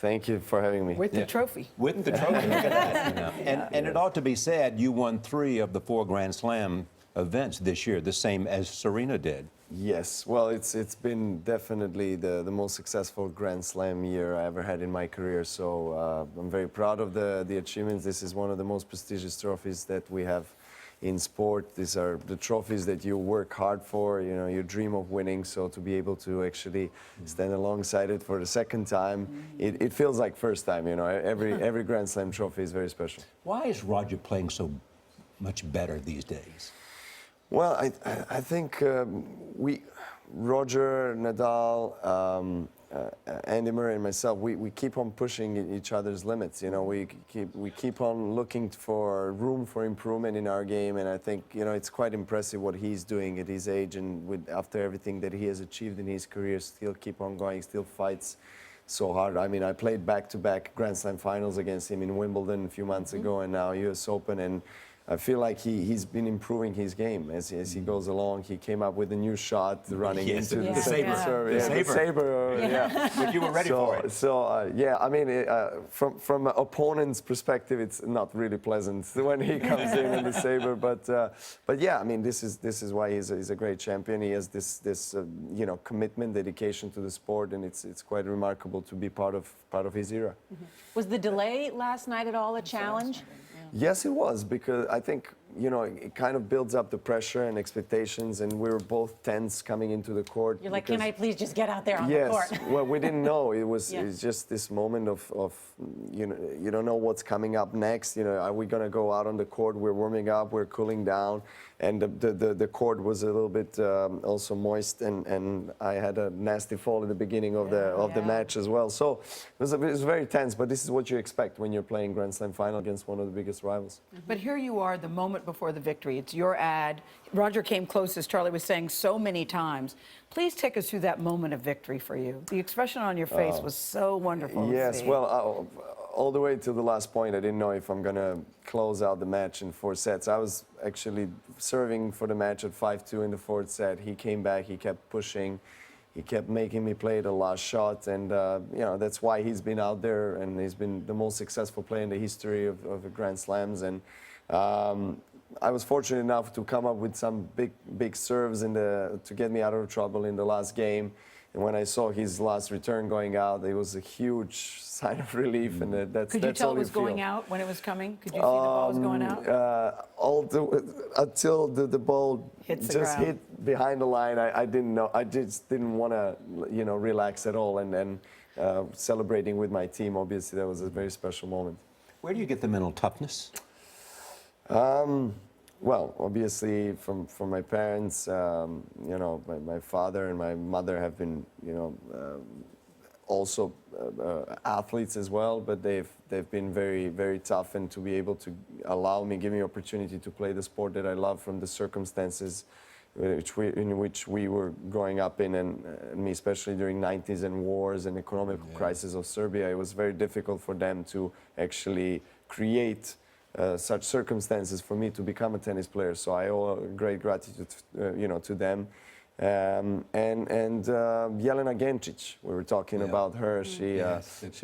Thank you for having me. With the trophy. With the trophy, look at that. You know. And it ought to be said, you won 3 of the 4 Grand Slam events this year, the same as Serena did. Yes, well, it's been definitely the most successful Grand Slam year I ever had in my career. So I'm very proud of the achievements. This is one of the most prestigious trophies that we have in sport. These are the trophies that you work hard for, you know, you dream of winning. So to be able to actually stand alongside it for the second time, it feels like first time, you know. Every Grand Slam trophy is very special. Why is Roger playing so much better these days? Well, I think Roger, Nadal, Andy Murray and myself, we keep on pushing each other's limits. You know, we keep on looking for room for improvement in our game, and I think, you know, it's quite impressive what he's doing at his age, and after everything that he has achieved in his career, still keep on going, still fights so hard. I mean, I played back-to-back Grand Slam finals against him in Wimbledon a few months ago, and now US Open, and I feel like he's been improving his game as he goes along. He came up with a new shot running into the saber. serve. The saber. Yeah. But you were ready for it. So yeah, I mean, from an opponent's perspective, it's not really pleasant when he comes in the saber. But yeah, I mean, this is why he's a great champion. He has this you know, commitment, dedication to the sport, and it's quite remarkable to be part of his era. Was the delay last night at all a challenge? Yes, it was, because I think, you know, it kind of builds up the pressure and expectations, and we were both tense coming into the court. You're like, can I please just get out there on the court? Yes, well, we didn't know. It's just this moment of, you know, you don't know what's coming up next. You know, are we going to go out on the court? We're warming up, we're cooling down, and the court was a little bit also moist, and I had a nasty fall at the beginning of the match as well. So it was very tense, but this is what you expect when you're playing Grand Slam final against one of the biggest rivals. But here you are, the moment before the victory. It's your ad. Roger came close, as Charlie was saying so many times. Please take us through that moment of victory for you. The expression on your face was so wonderful. Yes, to see. well, all the way to the last point, I didn't know if I'm going to close out the match in 4 sets. I was actually serving for the match at 5-2 in the 4th set. He came back, he kept pushing. He kept making me play the last shot, and you know, that's why he's been out there, and he's been the most successful player in the history of the Grand Slams. And I was fortunate enough to come up with some big serves to get me out of trouble in the last game. And when I saw his last return going out, it was a huge sign of relief, and that's Could you tell all it was feel. going out when it was coming? Could you see the ball was going out? Until the ball Hits the just ground. hit behind the line, I didn't know. I just didn't want to, you know, relax at all. And celebrating with my team, obviously, that was a very special moment. Where do you get the mental toughness? Well, obviously from my parents, you know, my father and my mother have been, you know, also athletes as well, but they've been very tough, and to be able to give me opportunity to play the sport that I love from the circumstances in which we were growing up in, and me especially during 90s and wars and economic crisis of Serbia, it was very difficult for them to actually create such circumstances for me to become a tennis player. So I owe great gratitude, you know, to them. And Jelena Gencic, we were talking about her. She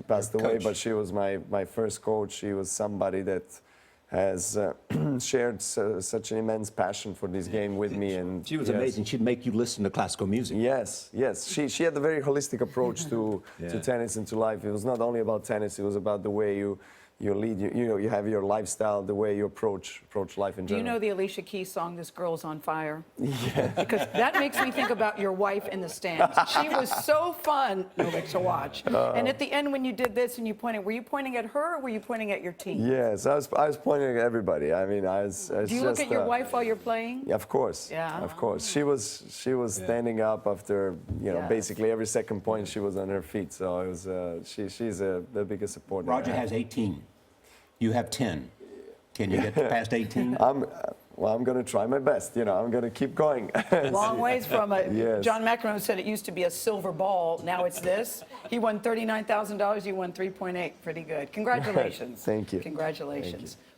passed away, but she was my first coach. She was somebody that has shared such an immense passion for this game with me. And she was amazing. She'd make you listen to classical music. Yes. She had a very holistic approach to tennis and to life. It was not only about tennis. It was about the way you lead, you know, you have your lifestyle, the way you approach life in general. Do you know the Alicia Keys song, This Girl's on Fire? Yeah. Because that makes me think about your wife in the stands. She was so fun, Novak, to watch. And at the end, when you did this and you pointed, were you pointing at her or were you pointing at your team? Yes, I was pointing at everybody. I mean, I was Do you look at your wife while you're playing? Yeah, of course. Yeah. Of course. She was standing up after, you know, basically every second point she was on her feet. So it was she's the biggest supporter. Roger has 18. You have 10. Can you get past 18? Well, I'm going to try my best. You know, I'm going to keep going. Long ways from it. John McEnroe said it used to be a silver ball. Now it's this. He won $39,000. You won 3.8. Pretty good. Congratulations. Thank you. Congratulations. Thank you.